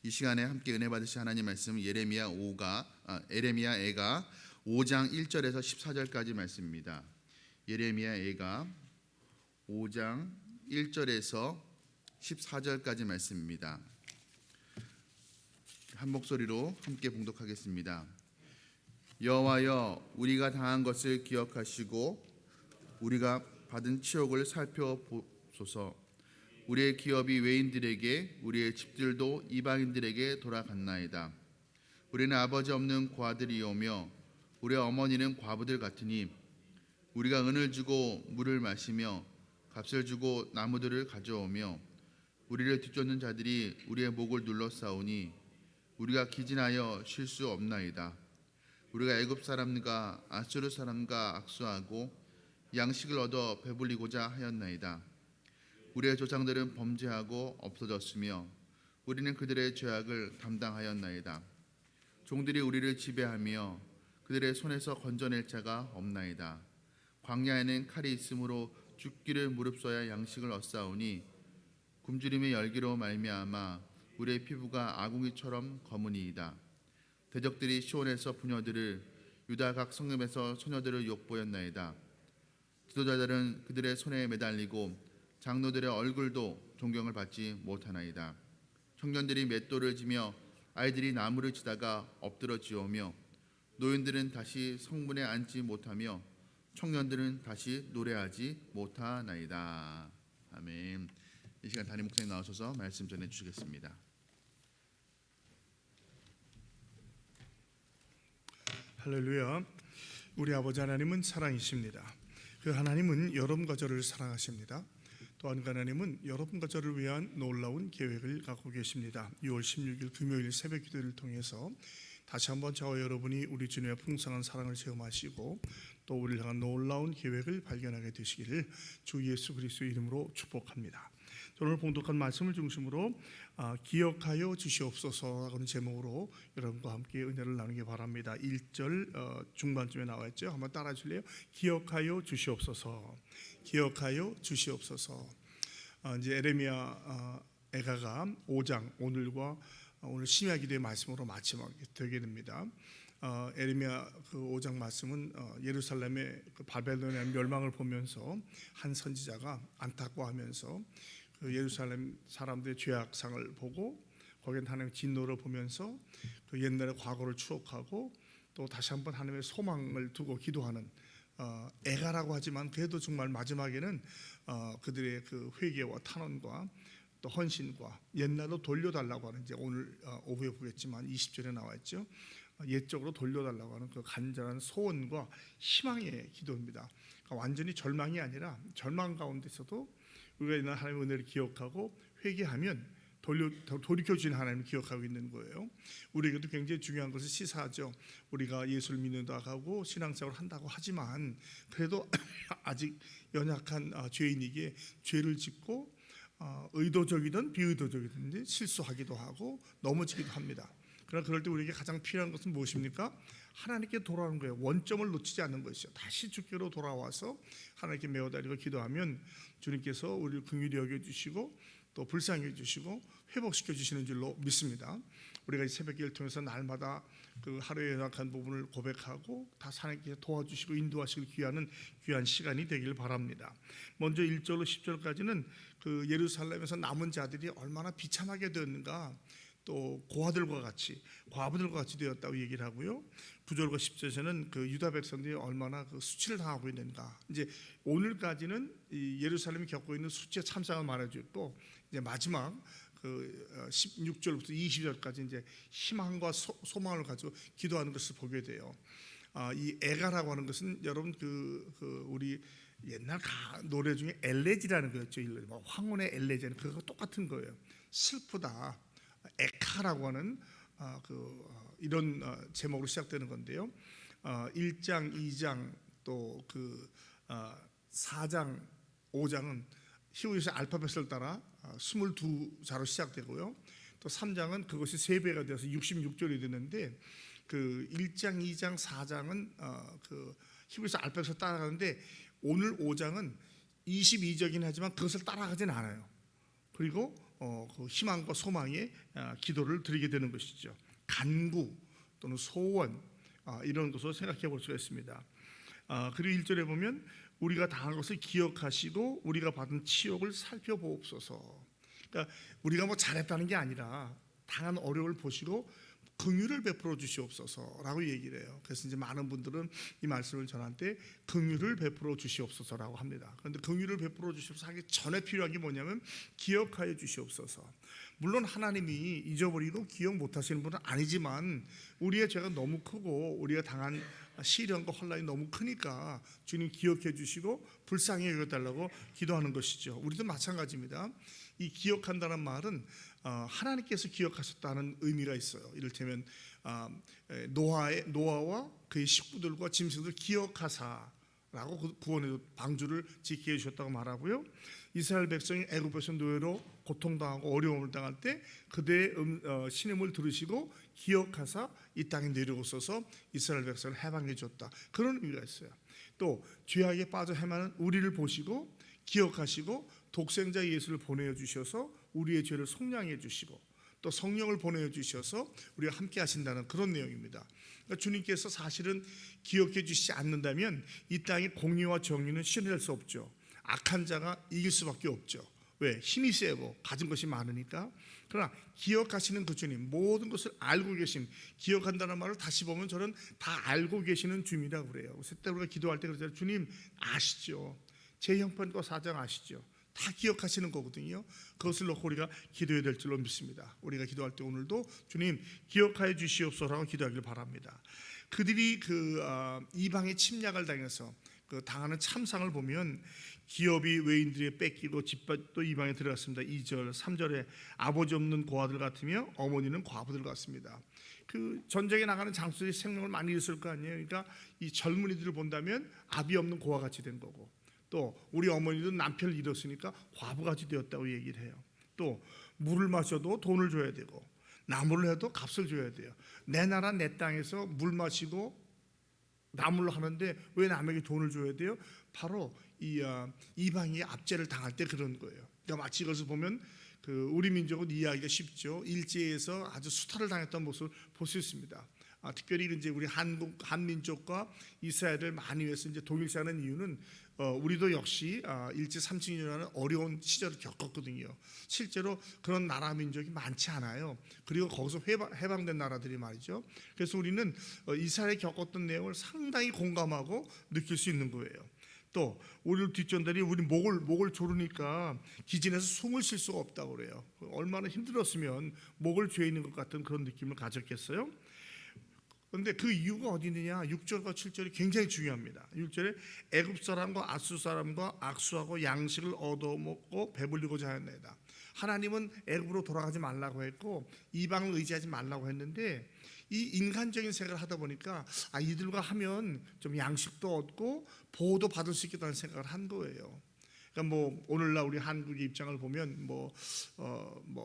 이 시간에 함께 은혜 받으실 하나님 말씀 에레미야 애가 5장 1절에서 14절까지 말씀입니다. 에레미야 애가 5장 1절에서 14절까지 말씀입니다. 한 목소리로 함께 봉독하겠습니다. 여호와여, 우리가 당한 것을 기억하시고 우리가 받은 치욕을 살펴보소서. 우리의 기업이 외인들에게, 우리의 집들도 이방인들에게 돌아갔나이다. 우리는 아버지 없는 고아들이오며 우리의 어머니는 과부들 같으니 우리가 은을 주고 물을 마시며 값을 주고 나무들을 가져오며 우리를 뒤쫓는 자들이 우리의 목을 눌러싸우니 우리가 기진하여 쉴 수 없나이다. 우리가 애굽 사람과 아수르 사람과 악수하고 양식을 얻어 배불리고자 하였나이다. 우리의 조상들은 범죄하고 없어졌으며 우리는 그들의 죄악을 담당하였나이다. 종들이 우리를 지배하며 그들의 손에서 건져낼 자가 없나이다. 광야에는 칼이 있으므로 죽기를 무릅써야 양식을 얻사오니 굶주림의 열기로 말미암아 우리의 피부가 아궁이처럼 검으니이다. 대적들이 시온에서 부녀들을, 유다 각 성읍에서 소녀들을 욕보였나이다. 지도자들은 그들의 손에 매달리고 장로들의 얼굴도 존경을 받지 못하나이다. 청년들이 맷돌을 지며 아이들이 나무를 치다가 엎드러 지오며 노인들은 다시 성문에 앉지 못하며 청년들은 다시 노래하지 못하나이다. 아멘. 이 시간 담임 목사님 나오셔서 말씀 전해 주시겠습니다. 할렐루야. 우리 아버지 하나님은 사랑이십니다. 그 하나님은 여러분과 저를 사랑하십니다. 또한 그 하나님은 여러분과 저를 위한 놀라운 계획을 갖고 계십니다. 6월 16일 금요일 새벽 기도를 통해서 다시 한번 저와 여러분이 우리 주님의 풍성한 사랑을 체험하시고 또 우리를 향한 놀라운 계획을 발견하게 되시기를 주 예수 그리스도의 이름으로 축복합니다. 오늘 봉독한 말씀을 중심으로 기억하여 주시옵소서라는 제목으로 여러분과 함께 은혜를 나누기 바랍니다. 1절 중반쯤에 나와 있죠. 한번 따라 주실래요? 기억하여 주시옵소서. 기억하여 주시옵소서. 이제 에레미야 애가가 5장 오늘과 오늘 심야 기도의 말씀으로 마치게 되게 됩니다. 에레미야 그 5장 말씀은 예루살렘의 그 바벨론의 멸망을 보면서 한 선지자가 안타까워하면서 그 예루살렘 사람들의 죄악상을 보고 거기에 하나님의 진노를 보면서 그 옛날의 과거를 추억하고 또 다시 한번 하나님의 소망을 두고 기도하는 애가라고 하지만 그래도 정말 마지막에는 그들의 그 회개와 탄원과 또 헌신과 옛날로 돌려달라고 하는, 이제 오늘 오후에 보겠지만 20절에 나와 있죠. 옛적으로 돌려달라고 하는 그 간절한 소원과 희망의 기도입니다. 그러니까 완전히 절망이 아니라 절망 가운데서도 우리가 이날 하나님의 은혜를 기억하고 회개하면 돌이켜주신 하나님을 기억하고 있는 거예요. 우리에게도 굉장히 중요한 것을 시사하죠. 우리가 예수를 믿는다고 하고 신앙생활을 한다고 하지만 그래도 아직 연약한 죄인에게 죄를 짓고 의도적이든 비의도적이든 실수하기도 하고 넘어지기도 합니다. 그러나 그럴 때 우리에게 가장 필요한 것은 무엇입니까? 하나님께 돌아오는 거예요. 원점을 놓치지 않는 것이죠. 다시 주께로 돌아와서 하나님께 메어다리고 기도하면 주님께서 우리를 긍휼히 여겨주시고 또 불쌍히 해주시고 회복시켜 주시는 줄로 믿습니다. 우리가 이 새벽기를 통해서 날마다 그 하루의 연약한 부분을 고백하고 다 하나님께서 도와주시고 인도하시길 귀한 시간이 되길 바랍니다. 먼저 1절로 10절까지는 그 예루살렘에서 남은 자들이 얼마나 비참하게 되었는가, 또 고아들과 같이 과부들과 같이 되었다고 얘기를 하고요. 9절과 10절에서는 그 유다 백성들이 얼마나 그 수치를 당하고 있는가. 이제 오늘까지는 이 예루살렘이 겪고 있는 수치의 참상을 말해주고, 이제 마지막 그 16절부터 20절까지 이제 희망과 소망을 가지고 기도하는 것을 보게 돼요. 이 애가라고 하는 것은 여러분 그 우리 옛날 노래 중에 엘레지라는 거였죠. 황혼의 엘레지는 그거 똑같은 거예요. 슬프다. 에카라고 하는 이런 제목으로 시작되는 건데요. 1장, 2장 또 그 4장, 5장은 히브리서 알파벳을 따라 22자로 시작되고요. 또 3장은 그것이 3배가 되어서 66절이 되는데 그 1장, 2장, 4장은 그 히브리서 알파벳을 따라가는데 오늘 5장은 22절이긴 하지만 그것을 따라가진 않아요. 그리고 그 희망과 소망의 기도를 드리게 되는 것이죠. 간구 또는 소원 이런 것을 생각해 볼 수가 있습니다. 그리고 1절에 보면 우리가 당한 것을 기억하시고 우리가 받은 치욕을 살펴보옵소서. 그러니까 우리가 뭐 잘했다는 게 아니라 당한 어려움을 보시고 긍휼을 베풀어 주시옵소서라고 얘기를 해요. 그래서 이제 많은 분들은 이 말씀을 전할 때 긍휼을 베풀어 주시옵소서라고 합니다. 그런데 긍휼을 베풀어 주시옵소서 하기 전에 필요한 게 뭐냐면 기억하여 주시옵소서. 물론 하나님이 잊어버리고 기억 못하시는 분은 아니지만 우리의 죄가 너무 크고 우리가 당한 시련과 혼란이 너무 크니까 주님 기억해 주시고 불쌍히 여겨달라고 기도하는 것이죠. 우리도 마찬가지입니다. 이 기억한다는 말은 하나님께서 기억하셨다는 의미가 있어요. 이를테면 노아와 그의 식구들과 짐승들 기억하사라고 구원의 방주를 지키게 해주셨다고 말하고요. 이스라엘 백성이 애굽에서 노예로 고통당하고 어려움을 당할 때 그대의 신음을 들으시고 기억하사 이 땅에 내려오셔서 이스라엘 백성을 해방해 줬다. 그런 의미가 있어요. 또 죄악에 빠져 헤매는 우리를 보시고 기억하시고 독생자 예수를 보내어 주셔서 우리의 죄를 속량해 주시고 또 성령을 보내어 주셔서 우리와 함께 하신다는 그런 내용입니다. 그러니까 주님께서 사실은 기억해 주시지 않는다면 이 땅의 공의와 정의는 실현될 수 없죠. 악한 자가 이길 수밖에 없죠. 왜? 힘이 세고 가진 것이 많으니까. 그러나 기억하시는 그 주님, 모든 것을 알고 계신, 기억한다는 말을 다시 보면 저는 다 알고 계시는 주님이라고 그래요. 그래서 때 우리가 기도할 때 그러잖아요. 주님 아시죠? 제 형편과 사정 아시죠? 다 기억하시는 거거든요. 그것을 놓고 우리가 기도해야 될 줄로 믿습니다. 우리가 기도할 때 오늘도 주님 기억하여 주시옵소서라고 기도하길 바랍니다. 그들이 이방의 침략을 당해서 당하는 참상을 보면 기업이 외인들이 뺏기고 집도 이방에 들어갔습니다. 2절, 3절에 아버지 없는 고아들 같으며 어머니는 과부들 같습니다. 그 전쟁에 나가는 장수들이 생명을 많이 잃었을 거 아니에요. 그러니까 이 젊은이들을 본다면 아비 없는 고아같이 된 거고 또 우리 어머니도 남편을 잃었으니까 과부같이 되었다고 얘기를 해요. 또 물을 마셔도 돈을 줘야 되고 나무를 해도 값을 줘야 돼요. 내 나라 내 땅에서 물 마시고 나무를 하는데 왜 남에게 돈을 줘야 돼요? 바로 이방이 압제를 당할 때 그런 거예요. 그러니까 마치 이것을 보면 우리 민족은 이해하기가 쉽죠. 일제에서 아주 수탈을 당했던 모습을 볼 수 있습니다. 특별히 이제 우리 한민족과 이스라엘을 많이 위해서 이제 동일시하는 이유는 우리도 역시 일제 30년이라는 어려운 시절을 겪었거든요. 실제로 그런 나라 민족이 많지 않아요. 그리고 거기서 해방된 나라들이 말이죠. 그래서 우리는 이스라엘이 겪었던 내용을 상당히 공감하고 느낄 수 있는 거예요. 또 우리 뒷전들이 우리 목을 조르니까 기진에서 숨을 쉴 수가 없다고 그래요. 얼마나 힘들었으면 목을 죄 있는 것 같은 그런 느낌을 가졌겠어요. 그런데 그 이유가 어디 있느냐? 6절과 7절이 굉장히 중요합니다. 6절에 애굽 사람과 아수 사람과 악수하고 양식을 얻어먹고 배불리고자 하였나이다. 하나님은 애굽으로 돌아가지 말라고 했고 이방을 의지하지 말라고 했는데 이 인간적인 생각을 하다 보니까 이들과 하면 좀 양식도 얻고 보호도 받을 수 있겠다는 생각을 한 거예요. 그러니까 뭐 오늘날 우리 한국의 입장을 보면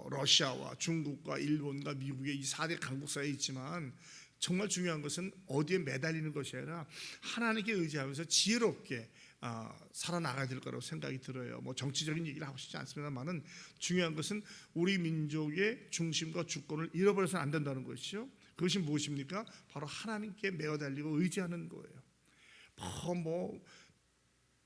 러시아와 중국과 일본과 미국의 이 4대 강국사에 있지만 정말 중요한 것은 어디에 매달리는 것이 아니라 하나님께 의지하면서 지혜롭게 살아나가야 될 거라고 생각이 들어요. 뭐 정치적인 얘기를 하고 싶지 않습니다만은 중요한 것은 우리 민족의 중심과 주권을 잃어버려서는 안 된다는 것이죠. 그것이 무엇입니까? 바로 하나님께 매어달리고 의지하는 거예요.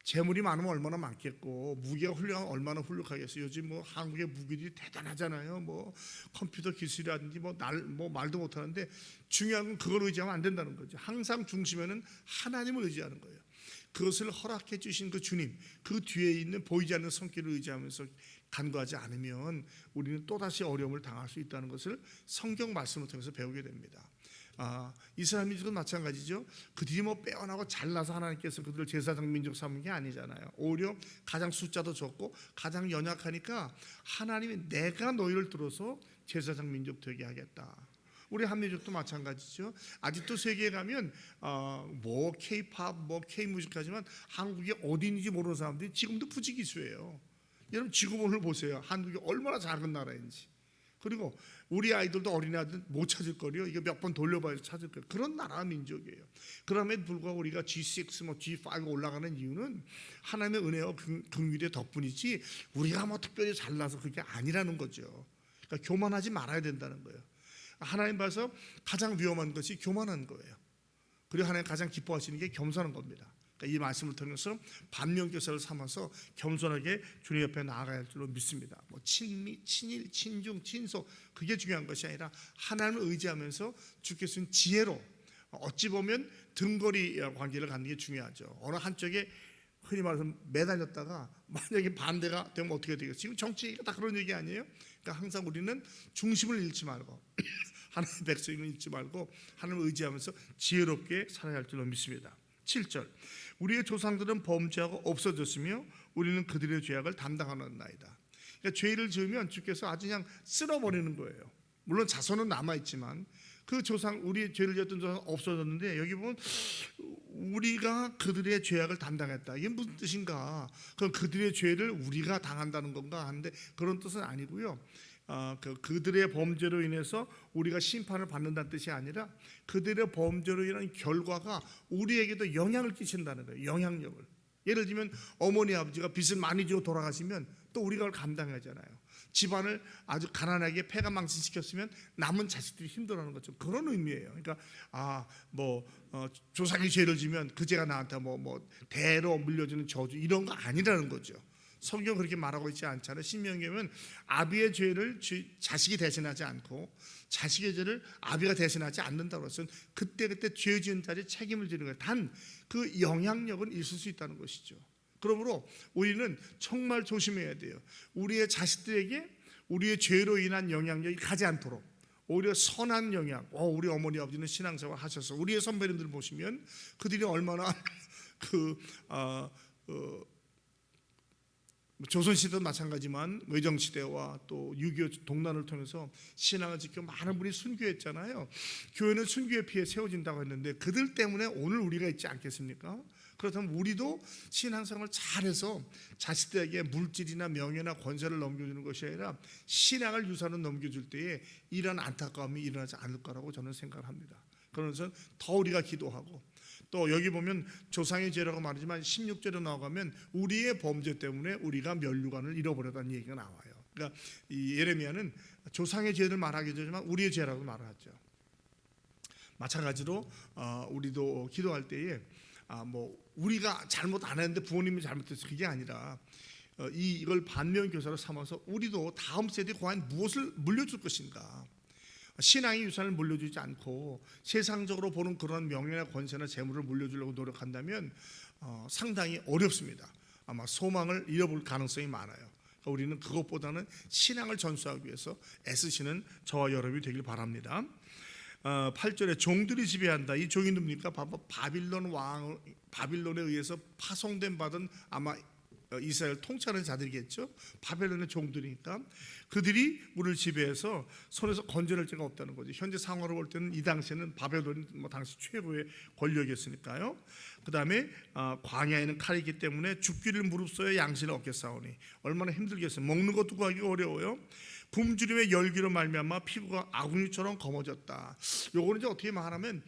재물이 많으면 얼마나 많겠고 무기가 훌륭하면 얼마나 훌륭하겠어요. 요즘 한국의 무기들이 대단하잖아요. 컴퓨터 기술이라든지 말도 못하는데 중요한 건 그걸 의지하면 안 된다는 거죠. 항상 중심에는 하나님을 의지하는 거예요. 그것을 허락해 주신 그 주님, 그 뒤에 있는 보이지 않는 손길을 의지하면서 간구하지 않으면 우리는 또다시 어려움을 당할 수 있다는 것을 성경 말씀을 통해서 배우게 됩니다. 이스라엘 민족은 마찬가지죠. 그들이 빼어나고 잘나서 하나님께서 그들을 제사장 민족 삼은 게 아니잖아요. 오히려 가장 숫자도 적고 가장 연약하니까 하나님이 내가 너희를 들어서 제사장 민족 되게 하겠다. 우리 한민족도 마찬가지죠. 아직도 세계에 가면 K-팝, K-뮤직하지만 한국이 어디 있는지 모르는 사람들이 지금도 부지기수예요. 여러분 지금 오늘 보세요. 한국이 얼마나 작은 나라인지. 그리고 우리 아이들도 어린아이들 못 찾을 거리요. 이거 몇 번 돌려봐야 찾을 거예요. 그런 나라 민족이에요. 그럼에도 불구하고 우리가 G6, 뭐 G5 올라가는 이유는 하나님의 은혜와 긍휼의 덕분이지 우리가 뭐 특별히 잘나서 그게 아니라는 거죠. 그러니까 교만하지 말아야 된다는 거예요. 하나님 봐서 가장 위험한 것이 교만한 거예요. 그리고 하나님 가장 기뻐하시는 게 겸손한 겁니다. 이 말씀을 통해서 반면교사를 삼아서 겸손하게 주님 옆에 나아가야 할 줄로 믿습니다. 뭐 친미, 친일, 친중, 친소 그게 중요한 것이 아니라 하나님을 의지하면서 주께서 주신 지혜로 어찌 보면 등거리 관계를 갖는 게 중요하죠. 어느 한쪽에 흔히 말해서 매달렸다가 만약에 반대가 되면 어떻게 되겠어요? 지금 정치가 다 그런 얘기 아니에요? 그러니까 항상 우리는 중심을 잃지 말고 하나님의 백성을 잃지 말고 하나님을 의지하면서 지혜롭게 살아야 할 줄로 믿습니다. 7절 우리의 조상들은 범죄하고 없어졌으며 우리는 그들의 죄악을 담당하는 나이다. 그러니까 죄를 지으면 주께서 아주 그냥 쓸어버리는 거예요. 물론 자손은 남아있지만 그 조상 우리의 죄를 지었던 조상 없어졌는데 여기 보면 우리가 그들의 죄악을 담당했다. 이게 무슨 뜻인가? 그럼 그들의 죄를 우리가 당한다는 건가 하는데 그런 뜻은 아니고요. 그들의 범죄로 인해서 우리가 심판을 받는다는 뜻이 아니라 그들의 범죄로 인한 결과가 우리에게도 영향을 끼친다는 거예요. 영향력을. 예를 들면 어머니 아버지가 빚을 많이 지고 돌아가시면 또 우리가 그걸 감당하잖아요. 집안을 아주 가난하게 폐가 망신시켰으면 남은 자식들이 힘들어하는 것처럼 그런 의미예요. 그러니까 조상이 죄를 지면 그 죄가 나한테 대로 물려주는 저주 이런 거 아니라는 거죠. 성경 그렇게 말하고 있지 않잖아요. 신명기에 보면 아비의 죄를 자식이 대신하지 않고 자식의 죄를 아비가 대신하지 않는다고 해서 그때 죄 지은 자리 책임을 지는 거예요. 단 그 영향력은 있을 수 있다는 것이죠. 그러므로 우리는 정말 조심해야 돼요. 우리의 자식들에게 우리의 죄로 인한 영향력이 가지 않도록 오히려 선한 영향. 우리 어머니 아버지는 신앙생활 하셔서 우리의 선배님들 보시면 그들이 얼마나 조선시대도 마찬가지만 외정시대와 또 6.25 동란을 통해서 신앙을 지켜 많은 분이 순교했잖아요. 교회는 순교의 피에 세워진다고 했는데 그들 때문에 오늘 우리가 있지 않겠습니까? 그렇다면 우리도 신앙생활을 잘해서 자식들에게 물질이나 명예나 권세를 넘겨주는 것이 아니라 신앙을 유산을 넘겨줄 때에 이런 안타까움이 일어나지 않을 거라고 저는 생각을 합니다. 그러면서 더 우리가 기도하고 또 여기 보면 조상의 죄라고 말하지만 16절에 나가면 우리의 범죄 때문에 우리가 면류관을 잃어버렸다는 얘기가 나와요. 그러니까 이 예레미야는 조상의 죄를 말하기 전에만 우리의 죄라고 말하죠. 마찬가지로 우리도 기도할 때에 우리가 잘못 안 했는데 부모님이 잘못했어 그게 아니라 이걸 반면교사로 삼아서 우리도 다음 세대에 과연 무엇을 물려줄 것인가. 신앙의 유산을 물려주지 않고 세상적으로 보는 그런 명예나 권세나 재물을 물려주려고 노력한다면 상당히 어렵습니다. 아마 소망을 잃어볼 가능성이 많아요. 그러니까 우리는 그것보다는 신앙을 전수하기 위해서 애쓰시는 저와 여러분이 되길 바랍니다. 8절에 종들이 지배한다. 이 종이 누굽니까? 바빌론에 의해서 파송된 받은 아마 이스라엘 통치하는 자들이겠죠. 바벨론의 종들이니까 그들이 우리를 지배해서 손에서 건져낼 자가 없다는 거죠. 현재 상황으로 볼 때는 이 당시에는 바벨론이 당시 최고의 권력이었으니까요. 그 다음에 광야에는 칼이기 때문에 죽기를 무릅써야 양신을 얻겠사오니 얼마나 힘들겠어요. 먹는 것도 구하기가 어려워요. 굶주림의 열기로 말미암아 피부가 아궁이처럼 검어졌다. 요거는 이제 어떻게 말하면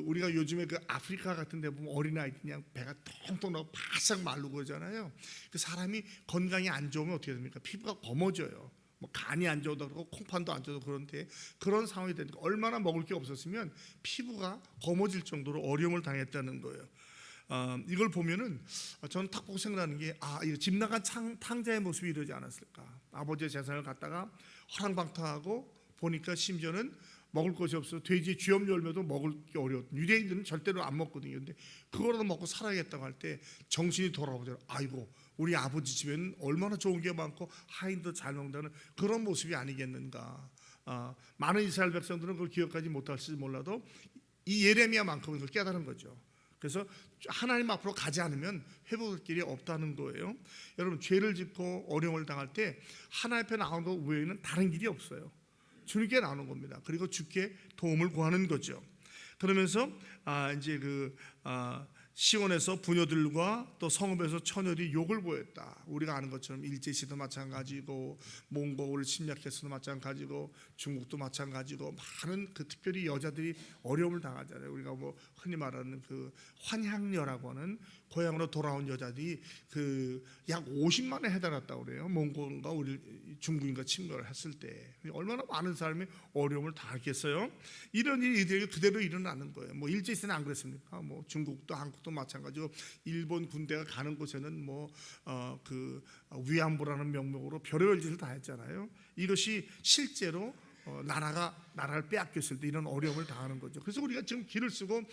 우리가 요즘에 아프리카 같은 데 보면 어린아이들 그냥 배가 텅텅 나고 바싹 마르고 그러잖아요. 그 사람이 건강이 안 좋으면 어떻게 됩니까? 피부가 검어져요. 간이 안 좋아도 그렇고 콩판도 안 좋아도 그런데 그런 상황이 되니까 얼마나 먹을 게 없었으면 피부가 검어질 정도로 어려움을 당했다는 거예요. 이걸 보면은 저는 딱 보고 생각나는 게 이거 집 나간 탕자의 모습이 이러지 않았을까. 아버지의 재산을 갖다가 허랑방탕하고 보니까 심지어는 먹을 것이 없어 돼지 쥐염 열매도 먹을 게 어려워. 유대인들은 절대로 안 먹거든요. 근데 그거라도 먹고 살아야겠다고 할 때 정신이 돌아오더라고요. 아이고 우리 아버지 집에는 얼마나 좋은 게 많고 하인도 잘 먹는다는 그런 모습이 아니겠는가. 많은 이스라엘 백성들은 그걸 기억하지 못할지 몰라도 이 예레미야만큼은 그걸 깨달은 거죠. 그래서 하나님 앞으로 가지 않으면 회복할 길이 없다는 거예요. 여러분 죄를 짓고 어려움을 당할 때 하나님 앞에 나오는 것 외에는 다른 길이 없어요. 주님께 나오는 겁니다. 그리고 주께 도움을 구하는 거죠. 그러면서 이제 시온에서 부녀들과 또 성읍에서 처녀들이 욕을 보였다. 우리가 아는 것처럼 일제시도 마찬가지고 몽골을 침략했어도 마찬가지고 중국도 마찬가지고 많은 그 특별히 여자들이 어려움을 당하잖아요. 우리가 뭐 흔히 말하는 그 환향녀라고 하는 고향으로 돌아온 여자들이 그 약 50만에 해달았다고 그래요. 몽골과 우리 중국인과 침략을 했을 때 얼마나 많은 사람이 어려움을 당했겠어요. 이런 일이 이들에게 그대로 일어나는 거예요. 뭐 일제시대는 안 그랬습니까? 뭐 중국도 한국도 마찬가지고 일본 군대가 가는 곳에는 뭐 그 위안부라는 명목으로 별의별 짓을 다 했잖아요. 이것이 실제로 나라를 빼앗겼을 때 이런 어려움을 당하는 거죠. 그래서 우리가 지금 길을 쓰고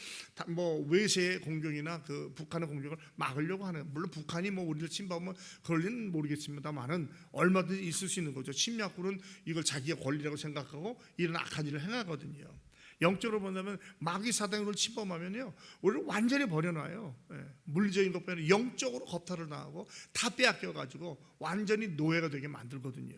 뭐 외세의 공격이나 그 북한의 공격을 막으려고 하는, 물론 북한이 뭐 우리를 침범하면 그럴리는 모르겠습니다만은 얼마든지 있을 수 있는 거죠. 침략군은 이걸 자기의 권리라고 생각하고 이런 악한 일을 행하거든요. 영적으로 본다면 마귀 사단이 우리를 침범하면요, 우리를 완전히 버려놔요. 물리적인 것뿐 아니라 영적으로 겁탈을 당하고 다 빼앗겨가지고 완전히 노예가 되게 만들거든요.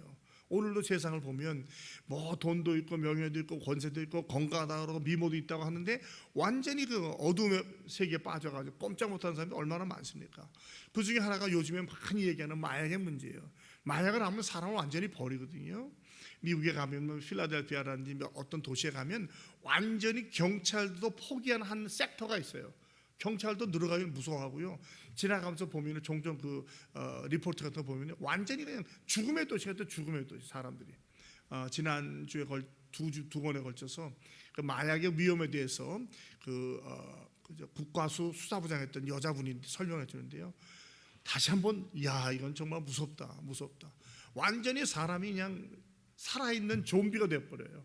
오늘도 세상을 보면 뭐 돈도 있고 명예도 있고 권세도 있고 건강하다고 그러고 미모도 있다고 하는데 완전히 그 어둠의 세계에 빠져가지고 꼼짝 못하는 사람이 얼마나 많습니까? 그 중에 하나가 요즘에 많이 얘기하는 마약의 문제예요. 마약을 하면 사람을 완전히 버리거든요. 미국에 가면 뭐 필라델피아라든지 어떤 도시에 가면 완전히 경찰도 포기한 한 섹터가 있어요. 경찰도 늘어가기 무서워하고요. 지나가면서 보면 종종 그 리포트 같은 거 보면 완전히 그냥 죽음의 도시가 또 죽음의 도시. 사람들이 지난주에 두 번에 걸쳐서 그 마약의 위험에 대해서 국과수 수사부장했던 여자분이 설명해 주는데요. 다시 한번 이건 정말 무섭다. 완전히 사람이 그냥 살아있는 좀비가 돼버려요.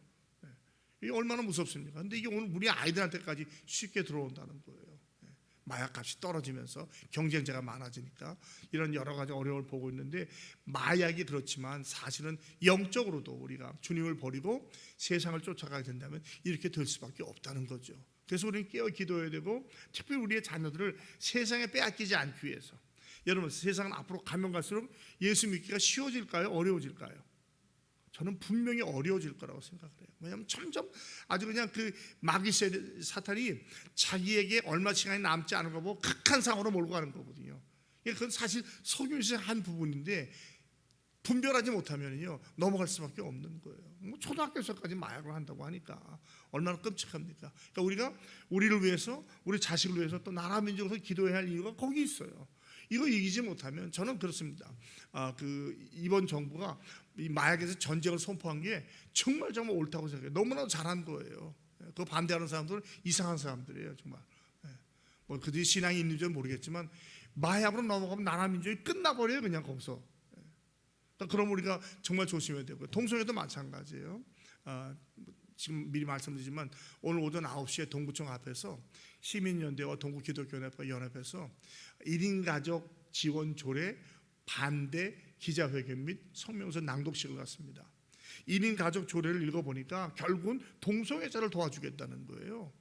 이게 얼마나 무섭습니까? 근데 이게 오늘 우리 아이들한테까지 쉽게 들어온다는 거예요. 마약값이 떨어지면서 경쟁자가 많아지니까 이런 여러 가지 어려움을 보고 있는데, 마약이 그렇지만 사실은 영적으로도 우리가 주님을 버리고 세상을 쫓아가게 된다면 이렇게 될 수밖에 없다는 거죠. 그래서 우리는 깨어 기도해야 되고, 특별히 우리의 자녀들을 세상에 빼앗기지 않기 위해서. 여러분, 세상은 앞으로 가면 갈수록 예수 믿기가 쉬워질까요? 어려워질까요? 저는 분명히 어려워질 거라고 생각을 해요. 왜냐하면 점점 아주 그냥 그 마귀 사탄이 자기에게 얼마 시간이 남지 않은 거 보고 극한 상으로 몰고 가는 거거든요. 그건 사실 속임수의 한 부분인데 분별하지 못하면요 넘어갈 수밖에 없는 거예요. 뭐 초등학교에서까지 마약을 한다고 하니까 얼마나 끔찍합니까? 그러니까 우리가 우리를 위해서, 우리 자식을 위해서 또 나라 민족에서 기도해야 할 이유가 거기 있어요. 이거 이기지 못하면 저는 그렇습니다. 이번 정부가 이 마약에서 전쟁을 선포한 게 정말 옳다고 생각해요. 너무나 잘한 거예요. 그 반대하는 사람들은 이상한 사람들이에요, 정말. 뭐 그들이 신앙이 있는지는 모르겠지만 마약으로 넘어가면 나라 민족이 끝나버려요, 그냥 거기서. 그럼 우리가 정말 조심해야 되고요. 동성애도 마찬가지예요. 지금 미리 말씀드리지만 오늘 오전 9시에 동구청 앞에서 시민연대와 동구기독교연합과 연합해서 1인 가족 지원 조례 반대 기자회견 및 성명서 낭독식을 갖습니다. 1인 가족 조례를 읽어보니까 결국은 동성애자를 도와주겠다는 거예요.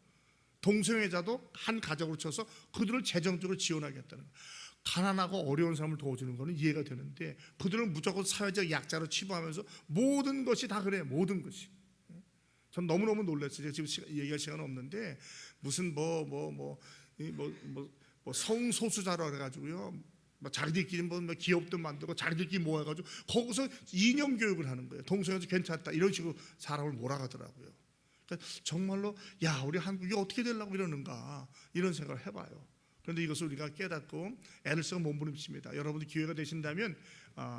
동성애자도 한 가족으로 쳐서 그들을 재정적으로 지원하겠다는 거예요. 가난하고 어려운 사람을 도와주는 것은 이해가 되는데 그들은 무조건 사회적 약자로 치부하면서 모든 것이 다 그래요. 모든 것이. 전 너무너무 놀랐어요. 지금 얘기할 시간은 없는데 무슨 성소수자로 해가지고요, 자기들끼리 뭐 기업도 만들고 자기들끼리 모아가지고 거기서 이념 교육을 하는 거예요. 동성애도 괜찮다 이런 식으로 사람을 몰아가더라고요. 그러니까 정말로 우리 한국이 어떻게 되려고 이러는가 이런 생각을 해봐요. 그런데 이것을 우리가 깨닫고 애를 쓰고 몸부림칩니다. 여러분들 기회가 되신다면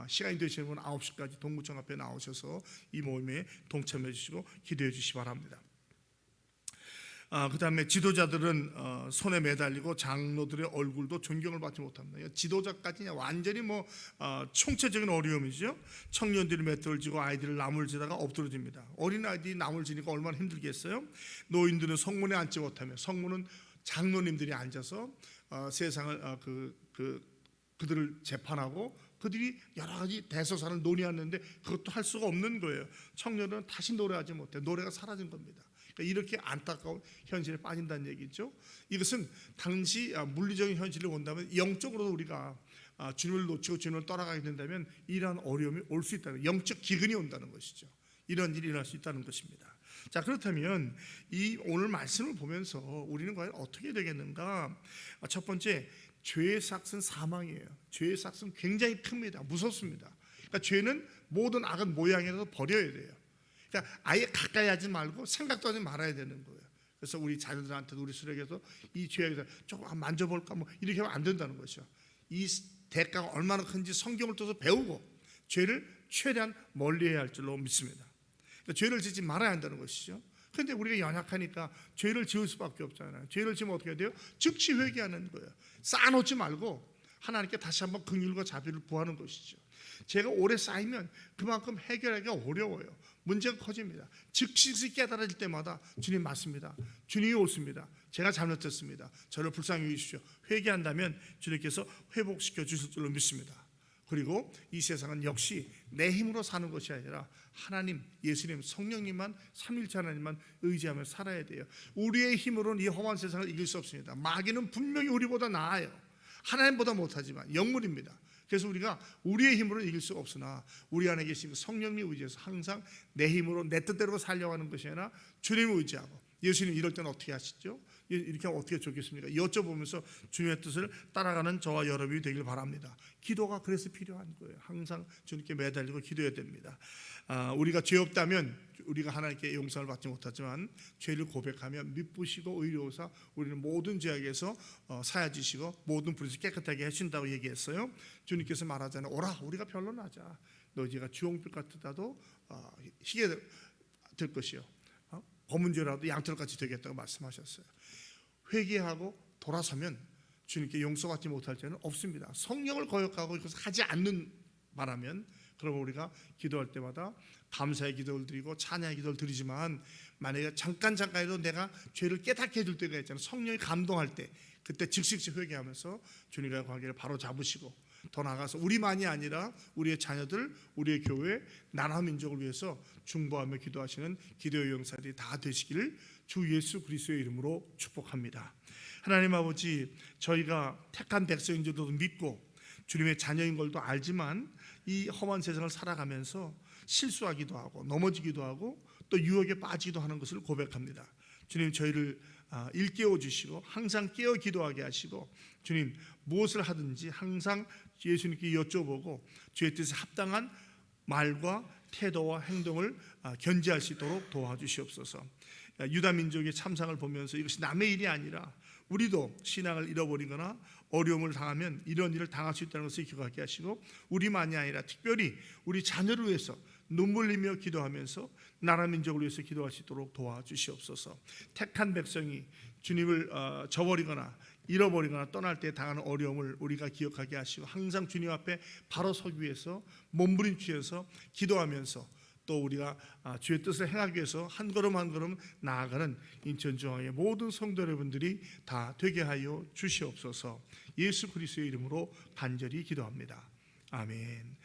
시간이 되시는 분 9시까지 동구청 앞에 나오셔서 이 모임에 동참해 주시고 기도해 주시기 바랍니다. 그 다음에 지도자들은 손에 매달리고 장로들의 얼굴도 존경을 받지 못합니다. 지도자까지 완전히 총체적인 어려움이죠. 청년들이 맷돌을 쥐고 아이들을 나무를 지다가 엎드러집니다. 어린아이들이 나무를 지니까 얼마나 힘들겠어요. 노인들은 성문에 앉지 못하며, 성문은 장로님들이 앉아서 세상을 그들을 재판하고 그들이 여러 가지 대소사를 논의하는데 그것도 할 수가 없는 거예요. 청년은 다시 노래하지 못해. 노래가 사라진 겁니다. 이렇게 안타까운 현실에 빠진다는 얘기죠. 이것은 당시 물리적인 현실을 본다면 영적으로도 우리가 주님을 놓치고 주님을 떠나가게 된다면 이러한 어려움이 올 수 있다는, 영적 기근이 온다는 것이죠. 이런 일이 일어날 수 있다는 것입니다. 자, 그렇다면 이 오늘 말씀을 보면서 우리는 과연 어떻게 되겠는가? 첫 번째, 죄의 삭은 사망이에요. 죄의 삭은 굉장히 큽니다. 무섭습니다. 그러니까 죄는 모든 악은 모양이라도 버려야 돼요. 그러니까 아예 가까이 하지 말고 생각도 하지 말아야 되는 거예요. 그래서 우리 자녀들한테도 우리 수력에서 이 죄에 조금 만져볼까 뭐 이렇게 하면 안 된다는 것이죠. 이 대가가 얼마나 큰지 성경을 통해서 배우고 죄를 최대한 멀리해야 할 줄로 믿습니다. 그러니까 죄를 짓지 말아야 한다는 것이죠. 그런데 우리가 연약하니까 죄를 지을 수밖에 없잖아요. 죄를 지으면 어떻게 해야 돼요? 즉시 회개하는 거예요. 쌓아놓지 말고 하나님께 다시 한번 긍휼과 자비를 구하는 것이죠. 죄가 오래 쌓이면 그만큼 해결하기가 어려워요. 문제가 커집니다. 즉시 깨달아질 때마다 주님 맞습니다. 주님이 옳습니다. 제가 잘못했습니다. 저를 불쌍히 여기십시오. 회개한다면 주님께서 회복시켜 주실 줄로 믿습니다. 그리고 이 세상은 역시 내 힘으로 사는 것이 아니라 하나님, 예수님, 성령님만, 삼위일체 하나님만 의지하며 살아야 돼요. 우리의 힘으로는 이 험한 세상을 이길 수 없습니다. 마귀는 분명히 우리보다 나아요. 하나님보다 못하지만 영물입니다. 그래서 우리가 우리의 힘으로 이길 수가 없으나 우리 안에 계신 성령님 의지해서 항상 내 힘으로 내 뜻대로 살려고 하는 것이 아니라 주님을 의지하고, 예수님 이럴 때는 어떻게 하시죠? 이렇게 하면 어떻게 좋겠습니까? 여쭤보면서 주님의 뜻을 따라가는 저와 여러분이 되길 바랍니다. 기도가 그래서 필요한 거예요. 항상 주님께 매달리고 기도해야 됩니다. 우리가 죄 없다면 우리가 하나님께 용서를 받지 못하지만 죄를 고백하면 미쁘시고 의로우사 우리는 모든 죄악에서 사하지시고 모든 불에서 깨끗하게 하신다고 얘기했어요. 주님께서 말하잖아요. 오라, 우리가 변론하자. 너 죄가 주홍빛 같다도 희게 될 것이요, 검은 죄라도 양털같이 되겠다고 말씀하셨어요. 회개하고 돌아서면 주님께 용서받지 못할 죄는 없습니다. 성령을 거역하고 이것을 하지 않는 바라면, 그러면 우리가 기도할 때마다 감사의 기도를 드리고 찬양의 기도를 드리지만, 만약에 잠깐이라도 내가 죄를 깨닫게 해줄 때가 있잖아요. 성령이 감동할 때, 그때 즉시 회개하면서 주님과의 관계를 바로 잡으시고, 더 나아가서 우리만이 아니라 우리의 자녀들, 우리의 교회, 나라 민족을 위해서 중보하며 기도하시는 기도의 용사들이 다 되시기를 주 예수 그리스도의 이름으로 축복합니다. 하나님 아버지, 저희가 택한 백성인 줄도 믿고 주님의 자녀인 걸도 알지만 이 험한 세상을 살아가면서 실수하기도 하고 넘어지기도 하고 또 유혹에 빠지기도 하는 것을 고백합니다. 주님, 저희를 일깨워 주시고 항상 깨어 기도하게 하시고, 주님 무엇을 하든지 항상 예수님께 여쭤보고 주의 뜻에 합당한 말과 태도와 행동을 견지할 수 있도록 도와주시옵소서. 유다 민족의 참상을 보면서 이것이 남의 일이 아니라 우리도 신앙을 잃어버리거나 어려움을 당하면 이런 일을 당할 수 있다는 것을 기억하게 하시고, 우리만이 아니라 특별히 우리 자녀를 위해서 눈물 흘리며 기도하면서 나라 민족을 위해서 기도할 수 있도록 도와주시옵소서. 택한 백성이 주님을 저버리거나 잃어버리거나 떠날 때 당하는 어려움을 우리가 기억하게 하시고, 항상 주님 앞에 바로 서기 위해서 몸부림치면서 기도하면서 또 우리가 주의 뜻을 행하기 위해서 한 걸음 한 걸음 나아가는 인천중앙의 모든 성도 여러분들이 다 되게 하여 주시옵소서. 예수 그리스도의 이름으로 간절히 기도합니다. 아멘.